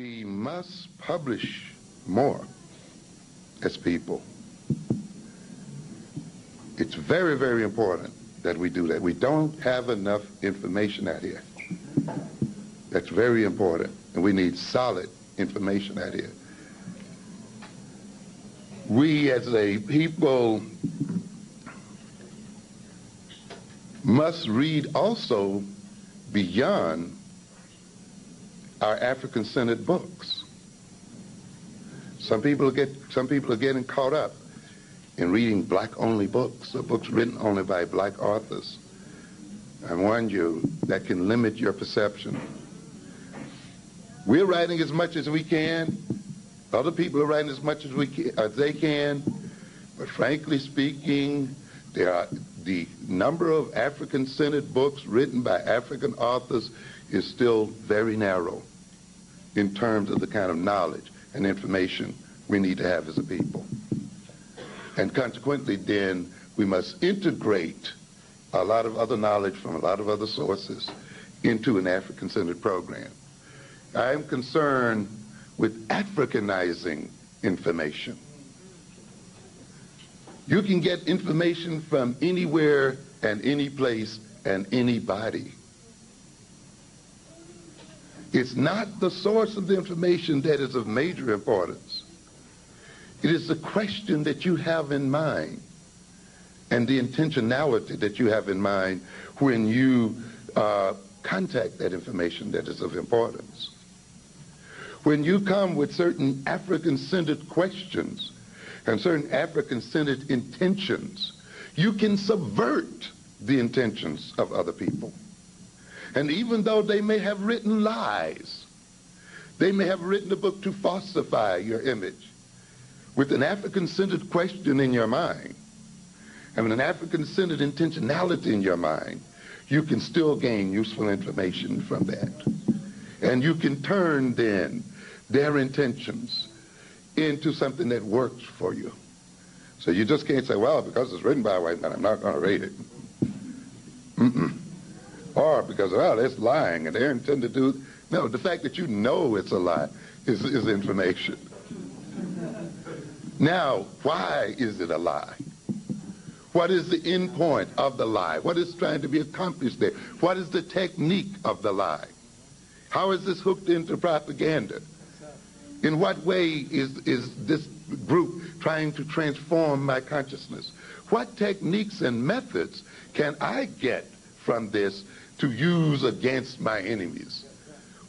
We must publish more as people. It's very, very important that we do that. We don't have enough information out here. That's very important, and we need solid information out here. We as a people must read also beyond our African-centered books. Some people are getting caught up in reading black-only books, or books written only by black authors. I warn you, that can limit your perception. We're writing as much as we can. Other people are writing as much as they can. But frankly speaking, the number of African-centered books written by African authors is still very narrow in terms of the kind of knowledge and information we need to have as a people. And consequently, then, we must integrate a lot of other knowledge from a lot of other sources into an African-centered program. I am concerned with Africanizing information. You can get information from anywhere and any place and anybody. It's not the source of the information that is of major importance. It is the question that you have in mind and the intentionality that you have in mind when you contact that information that is of importance. When you come with certain African-centered questions and certain African-centered intentions, you can subvert the intentions of other people. And even though they may have written lies, they may have written a book to falsify your image, with an African-centered question in your mind, and with an African-centered intentionality in your mind, you can still gain useful information from that. And you can turn then their intentions into something that works for you. So you just can't say, well, because it's written by a white man, I'm not going to read it. Or because, well, it's lying and they're intended to do. No, the fact that you know it's a lie is information. Now, why is it a lie? What is the end point of the lie? What is trying to be accomplished there? What is the technique of the lie? How is this hooked into propaganda? In what way is this group trying to transform my consciousness? What techniques and methods can I get from this to use against my enemies?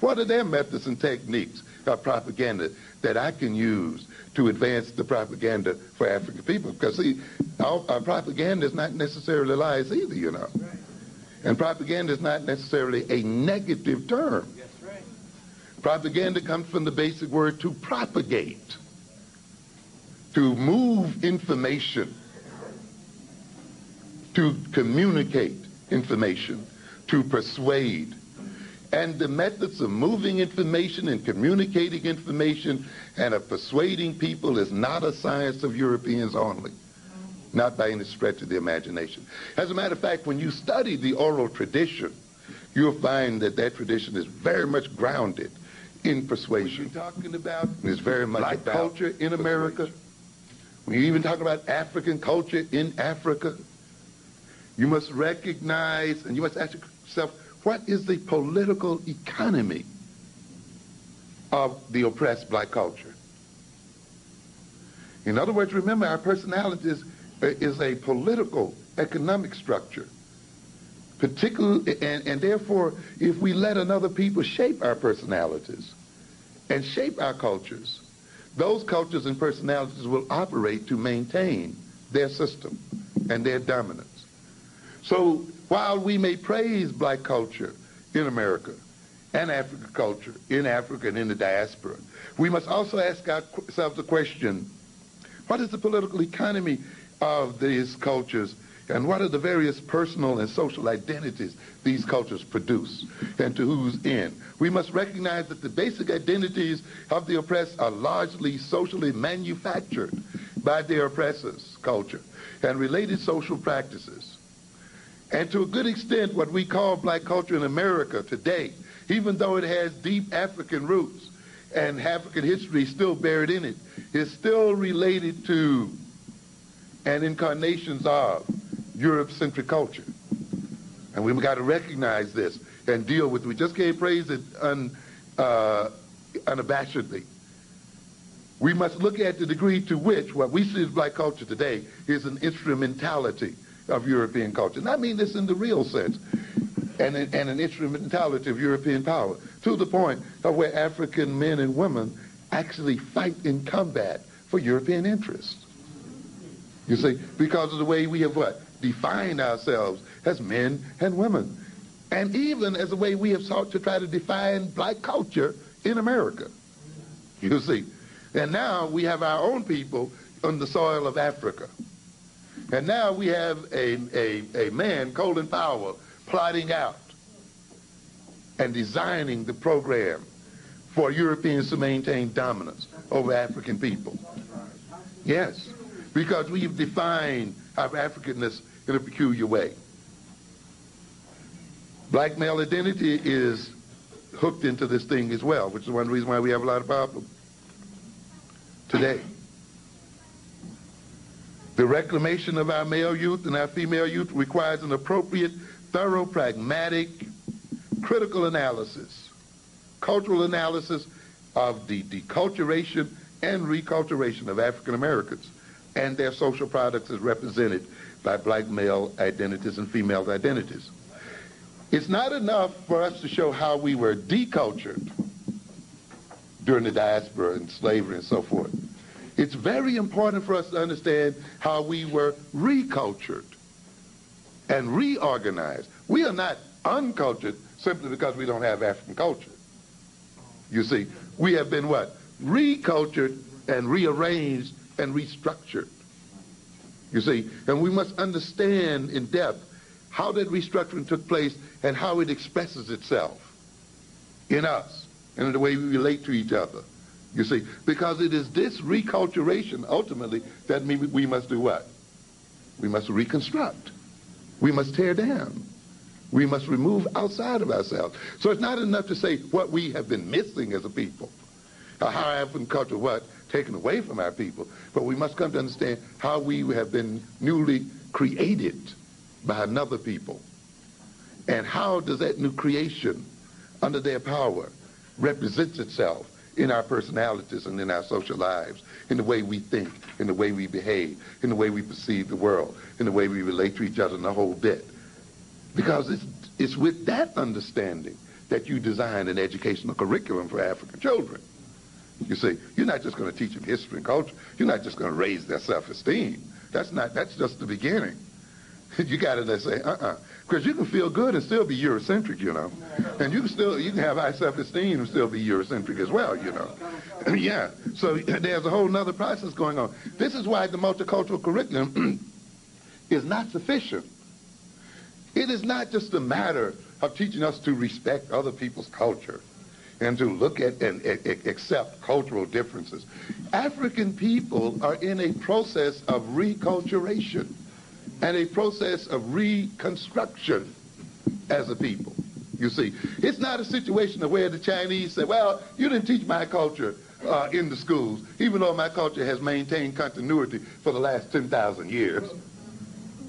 What are their methods and techniques of propaganda that I can use to advance the propaganda for African people? Because, see, our propaganda is not necessarily lies either, you know. And propaganda is not necessarily a negative term. Propaganda comes from the basic word to propagate, to move information, to communicate information, to persuade. And the methods of moving information and communicating information and of persuading people is not a science of Europeans only, not by any stretch of the imagination. As a matter of fact, when you study the oral tradition, you'll find that that tradition is very much grounded in persuasion. What you're talking about is very much black culture in America. When you even talk about African culture in Africa, you must recognize and you must ask yourself, what is the political economy of the oppressed black culture? In other words, remember, our personality is a political, economic structure. Particularly, and therefore, if we let another people shape our personalities and shape our cultures, those cultures and personalities will operate to maintain their system and their dominance. So while we may praise black culture in America and African culture in Africa and in the diaspora, we must also ask ourselves the question, what is the political economy of these cultures, and what are the various personal and social identities these cultures produce, and to whose end? We must recognize that the basic identities of the oppressed are largely socially manufactured by their oppressors' culture and related social practices. And to a good extent, what we call black culture in America today, even though it has deep African roots, and African history still buried in it, is still related to and incarnations of Eurocentric culture. And we've got to recognize this and deal with it. We just can't praise it unabashedly. We must look at the degree to which what we see as black culture today is an instrumentality of European culture. And I mean this in the real sense, and an instrumentality of European power, to the point of where African men and women actually fight in combat for European interests. You see, because of the way we have defined ourselves as men and women, and even as the way we have sought to try to define black culture in America. You see, and now we have our own people on the soil of Africa. And now we have a man, Colin Powell, plotting out and designing the program for Europeans to maintain dominance over African people. Yes, because we've defined our Africanness in a peculiar way. Black male identity is hooked into this thing as well, which is one reason why we have a lot of problems today. The reclamation of our male youth and our female youth requires an appropriate, thorough, pragmatic, critical analysis, cultural analysis of the deculturation and reculturation of African Americans and their social products as represented by black male identities and female identities. It's not enough for us to show how we were decultured during the diaspora and slavery and so forth. It's very important for us to understand how we were recultured and reorganized. We are not uncultured simply because we don't have African culture. You see, we have been recultured and rearranged and restructured. You see, and we must understand in depth how that restructuring took place and how it expresses itself in us and in the way we relate to each other. You see, because it is this reculturation ultimately that we must do what? We must reconstruct. We must tear down. We must remove outside of ourselves. So it's not enough to say what we have been missing as a people, or how African culture taken away from our people, but we must come to understand how we have been newly created by another people. And how does that new creation, under their power, represents itself in our personalities and in our social lives, in the way we think, in the way we behave, in the way we perceive the world, in the way we relate to each other and the whole bit. Because it's with that understanding that you design an educational curriculum for African children. You see, you're not just going to teach them history and culture. You're not just going to raise their self-esteem. That's just the beginning. You got to say, because you can feel good and still be Eurocentric, you know. And you can have high self-esteem and still be Eurocentric as well, you know. Yeah, so there's a whole nother process going on. This is why the multicultural curriculum is not sufficient. It is not just a matter of teaching us to respect other people's culture and to look at and accept cultural differences. African people are in a process of reculturation and a process of reconstruction as a people. You see, it's not a situation where the Chinese say, well, you didn't teach my culture in the schools, even though my culture has maintained continuity for the last 10,000 years.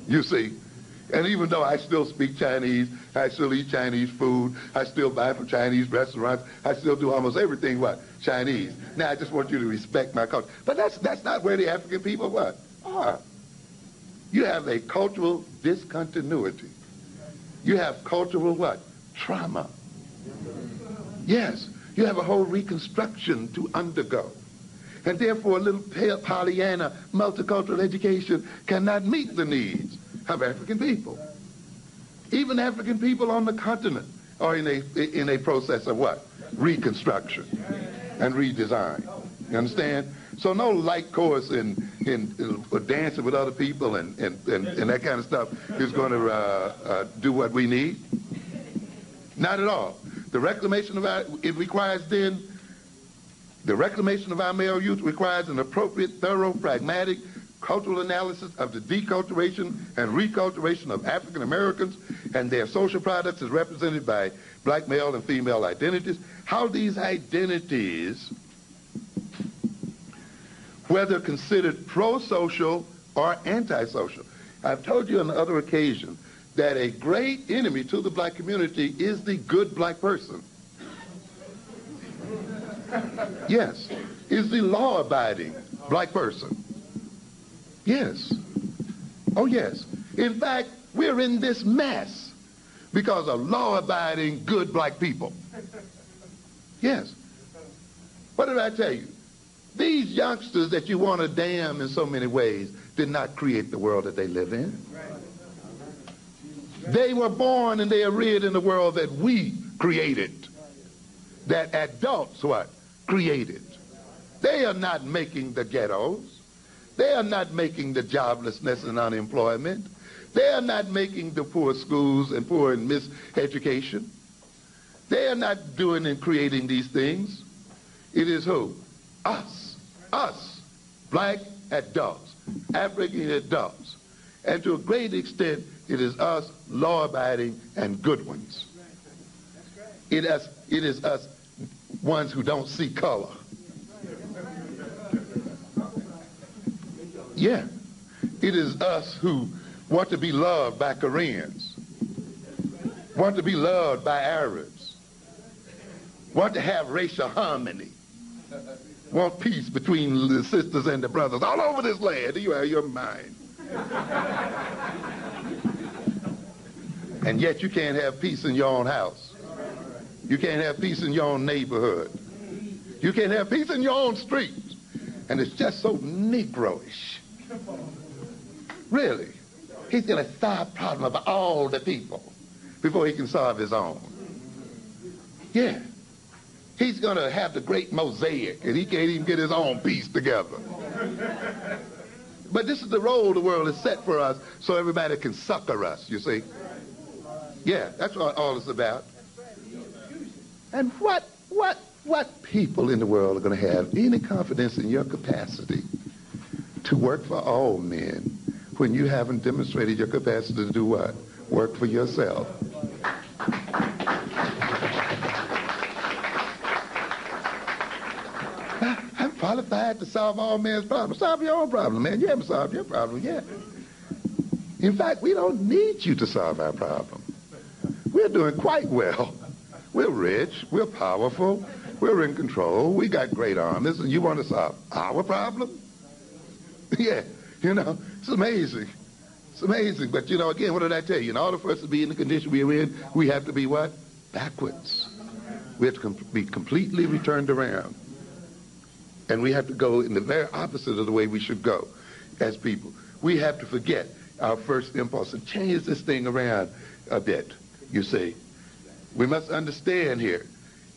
You see, and even though I still speak Chinese, I still eat Chinese food, I still buy from Chinese restaurants, I still do almost everything Chinese. Now I just want you to respect my culture. But that's not where the African people are. You have a cultural discontinuity. You have cultural trauma. Yes, you have a whole reconstruction to undergo. And therefore, a little Pollyanna multicultural education cannot meet the needs of African people. Even African people on the continent are in a process of reconstruction and redesign. You understand? So no light course in dancing with other people and that kind of stuff is going to do what we need. Not at all. The reclamation of our male youth requires an appropriate, thorough, pragmatic, cultural analysis of the deculturation and reculturation of African Americans and their social products is represented by black male and female identities, how these identities, whether considered pro-social or anti-social. I've told you on other occasions that a great enemy to the black community is the good black person. Yes, is the law-abiding black person. Yes. Oh, yes. In fact, we're in this mess because of law-abiding, good black people. Yes. What did I tell you? These youngsters that you want to damn in so many ways did not create the world that they live in. They were born and they are reared in the world that we created, that adults what? Created. They are not making the ghettos. They are not making the joblessness and unemployment. They are not making the poor schools and poor and miseducation. They are not doing and creating these things. It is who? Us. Us. Black adults. African adults. And to a great extent, it is us, law-abiding and good ones. It is us ones who don't see color. Yeah. It is us who want to be loved by Koreans, want to be loved by Arabs, want to have racial harmony, want peace between the sisters and the brothers all over this land. You have your mind. And yet you can't have peace in your own house. You can't have peace in your own neighborhood. You can't have peace in your own street. And it's just so Negroish. Really. He's going to solve the problem of all the people before he can solve his own. Yeah. He's going to have the great mosaic, and he can't even get his own piece together. But this is the role the world has set for us so everybody can succor us, you see. Yeah, that's what all it's about. And what people in the world are going to have any confidence in your capacity to work for all men when you haven't demonstrated your capacity to do what? Work for yourself. I'm qualified to solve all men's problems. Solve your own problem, man. You haven't solved your problem yet. In fact, we don't need you to solve our problem. We're doing quite well. We're rich. We're powerful. We're in control. We got great armies. And you want to solve our problem? Yeah, you know, it's amazing. It's amazing. But, you know, again, what did I tell you? In order for us to be in the condition we are in, we have to be what? Backwards. We have to be completely returned around. And we have to go in the very opposite of the way we should go as people. We have to forget our first impulse and change this thing around a bit, you see. We must understand here.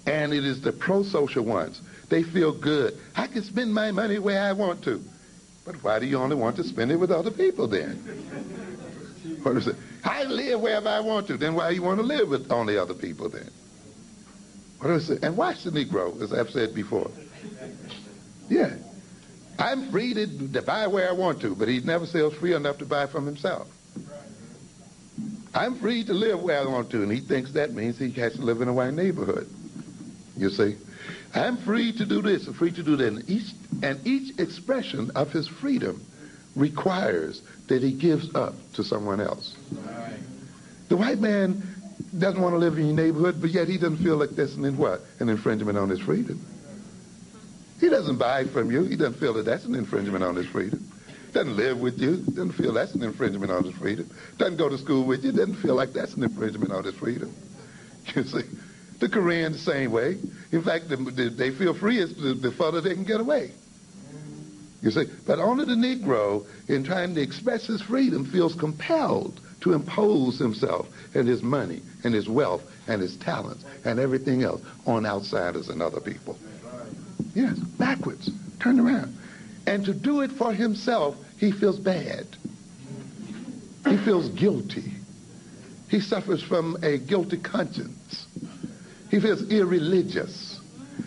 And it is the pro-social ones. They feel good. I can spend my money where I want to. But why do you only want to spend it with other people then? What is it? I live wherever I want to. Then why do you want to live with only other people then? What is it? And watch the Negro, as I've said before. Yeah. I'm free to buy where I want to, but he never feels free enough to buy from himself. I'm free to live where I want to, and he thinks that means he has to live in a white neighborhood. You see? I'm free to do this and free to do that. And each expression of his freedom requires that he gives up to someone else. Right. The white man doesn't want to live in your neighborhood, but yet he doesn't feel like that's an infringement on his freedom. He doesn't buy from you. He doesn't feel that that's an infringement on his freedom. Doesn't live with you. Doesn't feel that's an infringement on his freedom. Doesn't go to school with you. Doesn't feel like that's an infringement on his freedom. You see? The Korean the same way. In fact, they feel free as the further they can get away. You see? But only the Negro, in trying to express his freedom, feels compelled to impose himself and his money and his wealth and his talents and everything else on outsiders and other people. Yes, backwards, turn around. And to do it for himself, he feels bad. He feels guilty. He suffers from a guilty conscience. He feels irreligious.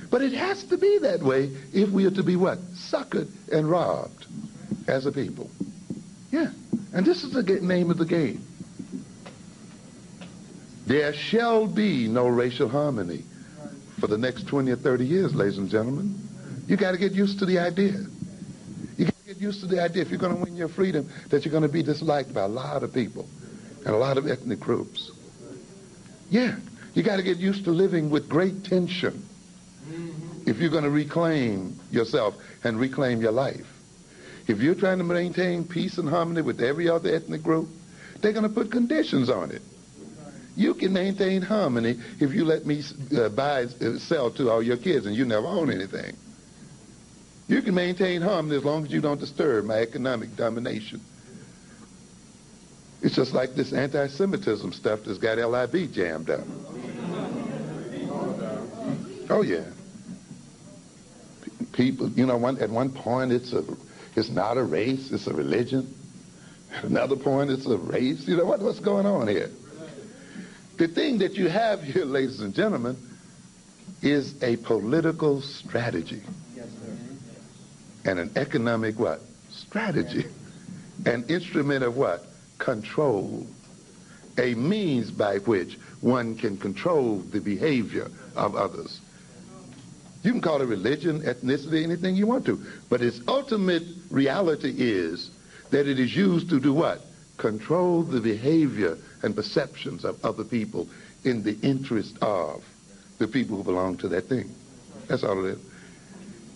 But it has to be that way if we are to be what? Suckered and robbed as a people. Yeah. And this is the name of the game. There shall be no racial harmony for the next 20 or 30 years, ladies and gentlemen. You got to get used to the idea. You got to get used to the idea, if you're going to win your freedom, that you're going to be disliked by a lot of people and a lot of ethnic groups. Yeah, you got to get used to living with great tension if you're going to reclaim yourself and reclaim your life. If you're trying to maintain peace and harmony with every other ethnic group, they're going to put conditions on it. You can maintain harmony if you let me sell to all your kids and you never own anything. You can maintain harmony as long as you don't disturb my economic domination. It's just like this anti-Semitism stuff that's got LIB jammed up. Oh yeah. People, you know, at one point it's not a race, it's a religion. At another point it's a race. You know, what's going on here? The thing that you have here, ladies and gentlemen, is a political strategy. Yes, sir. And an economic what? Strategy. An instrument of what? Control. A means by which one can control the behavior of others. You can call it religion, ethnicity, anything you want to, but its ultimate reality is that it is used to do what? Control the behavior and perceptions of other people in the interest of the people who belong to that thing. That's all it is.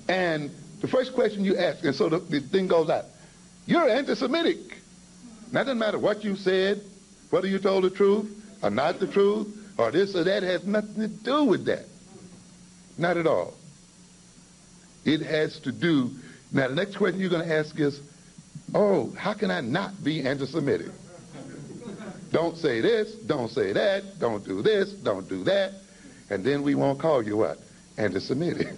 And the first question you ask, and so the thing goes out, you're anti-Semitic. Now, it doesn't matter what you said, whether you told the truth or not the truth, or this or that, has nothing to do with that. Not at all. It has to do, now the next question you're going to ask is, oh, how can I not be anti-Semitic? Don't say this, don't say that, don't do this, don't do that, and then we won't call you what? Anti-Semitic.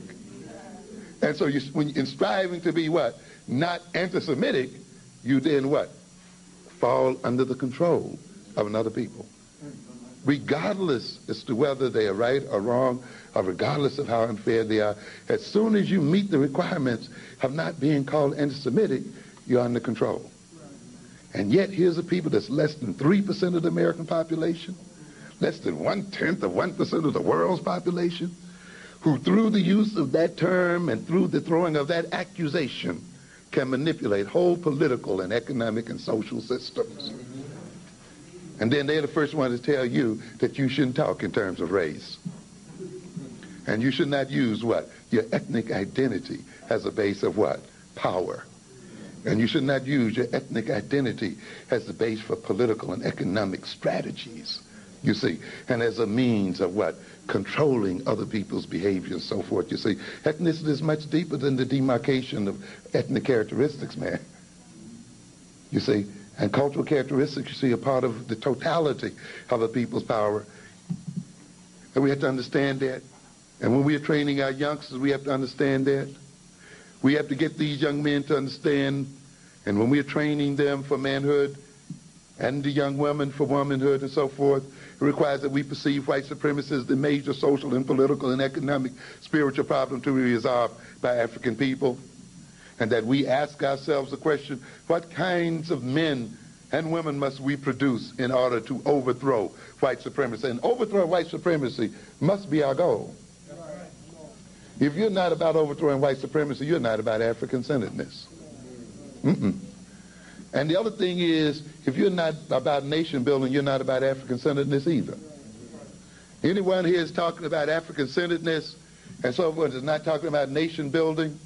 And so when in striving to be what? Not anti-Semitic, you then what? Fall under the control of another people. Regardless as to whether they are right or wrong, or regardless of how unfair they are, as soon as you meet the requirements of not being called anti-Semitic, you're under control. And yet here's a people that's less than 3% of the American population, less than 1/10 of the world's population, who through the use of that term and through the throwing of that accusation can manipulate whole political and economic and social systems. And then they're the first one to tell you that you shouldn't talk in terms of race. And you should not use what? Your ethnic identity as a base of what? Power. And you should not use your ethnic identity as the base for political and economic strategies, you see, and as a means of what? Controlling other people's behavior and so forth, you see. Ethnicity is much deeper than the demarcation of ethnic characteristics, man. You see, and cultural characteristics, you see, are part of the totality of a people's power. And we have to understand that. And when we are training our youngsters, we have to understand that. We have to get these young men to understand, and when we are training them for manhood and the young women for womanhood and so forth, it requires that we perceive white supremacy as the major social and political and economic spiritual problem to be resolved by African people, and that we ask ourselves the question, what kinds of men and women must we produce in order to overthrow white supremacy? And overthrow white supremacy must be our goal. If you're not about overthrowing white supremacy, you're not about African-centeredness. And the other thing is, if you're not about nation building, you're not about African-centeredness either. Anyone here is talking about African-centeredness and so forth is not talking about nation building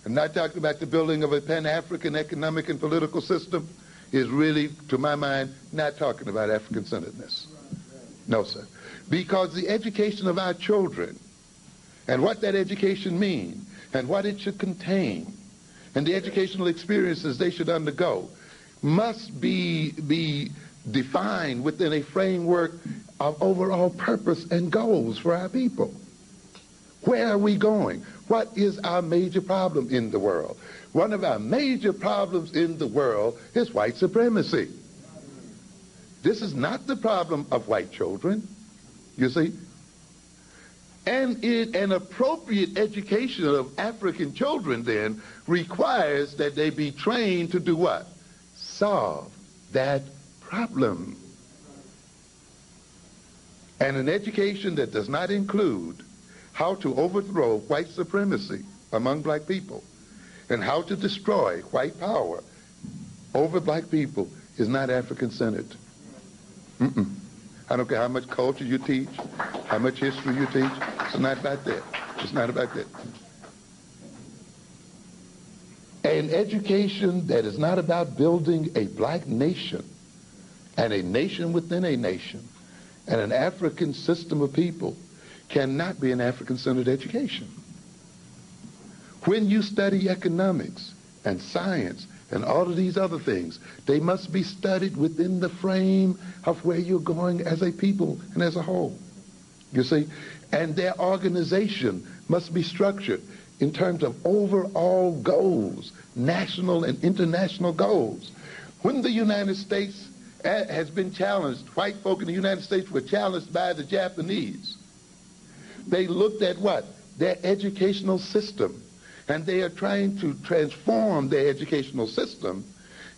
and not talking about the building of a Pan-African economic and political system is really, to my mind, not talking about African-centeredness. No, sir. Because the education of our children and what that education means, and what it should contain, and the educational experiences they should undergo, must be defined within a framework of overall purpose and goals for our people. Where are we going? What is our major problem in the world? One of our major problems in the world is white supremacy. This is not the problem of white children, you see. And an appropriate education of African children then requires that they be trained to do what? Solve that problem. And an education that does not include how to overthrow white supremacy among black people and how to destroy white power over black people is not African-centered. I don't care how much culture you teach, how much history you teach. It's not about that. It's not about that. An education that is not about building a black nation and a nation within a nation and an African system of people cannot be an African-centered education. When you study economics and science and all of these other things, they must be studied within the frame of where you're going as a people and as a whole. You see? And their organization must be structured in terms of overall goals, national and international goals. When the United States has been challenged, white folk in the United States were challenged by the Japanese. They looked at what? Their educational system. And they are trying to transform their educational system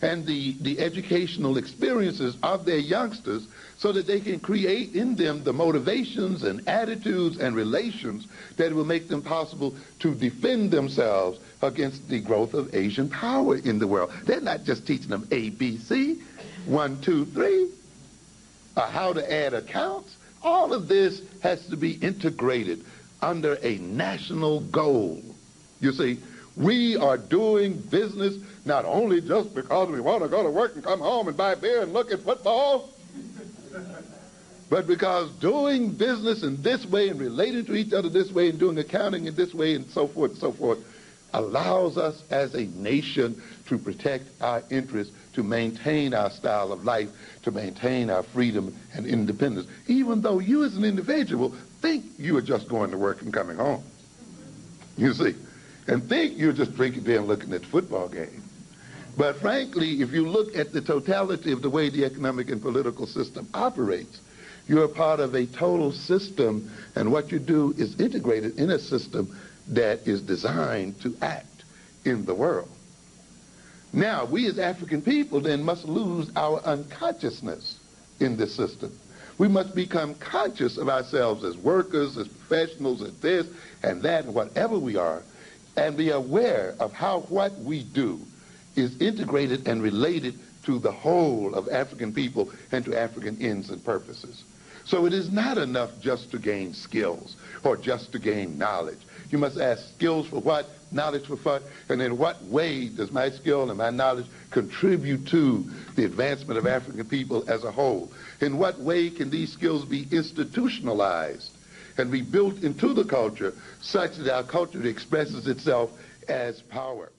and the educational experiences of their youngsters so that they can create in them the motivations and attitudes and relations that will make them possible to defend themselves against the growth of Asian power in the world. They're not just teaching them ABC, 1, 2, 3, how to add accounts. All of this has to be integrated under a national goal. You see, we are doing business not only just because we want to go to work and come home and buy beer and look at football, but because doing business in this way and relating to each other this way and doing accounting in this way and so forth, allows us as a nation to protect our interests, to maintain our style of life, to maintain our freedom and independence, even though you as an individual think you are just going to work and coming home. You see? And think you're just drinking beer and looking at the football game. But frankly, if you look at the totality of the way the economic and political system operates, you're a part of a total system, and what you do is integrated in a system that is designed to act in the world. Now, we as African people then must lose our unconsciousness in this system. We must become conscious of ourselves as workers, as professionals, as this and that, and whatever we are, and be aware of how what we do is integrated and related to the whole of African people and to African ends and purposes. So it is not enough just to gain skills or just to gain knowledge. You must ask skills for what, knowledge for what, and in what way does my skill and my knowledge contribute to the advancement of African people as a whole? In what way can these skills be institutionalized and be built into the culture such that our culture expresses itself as power?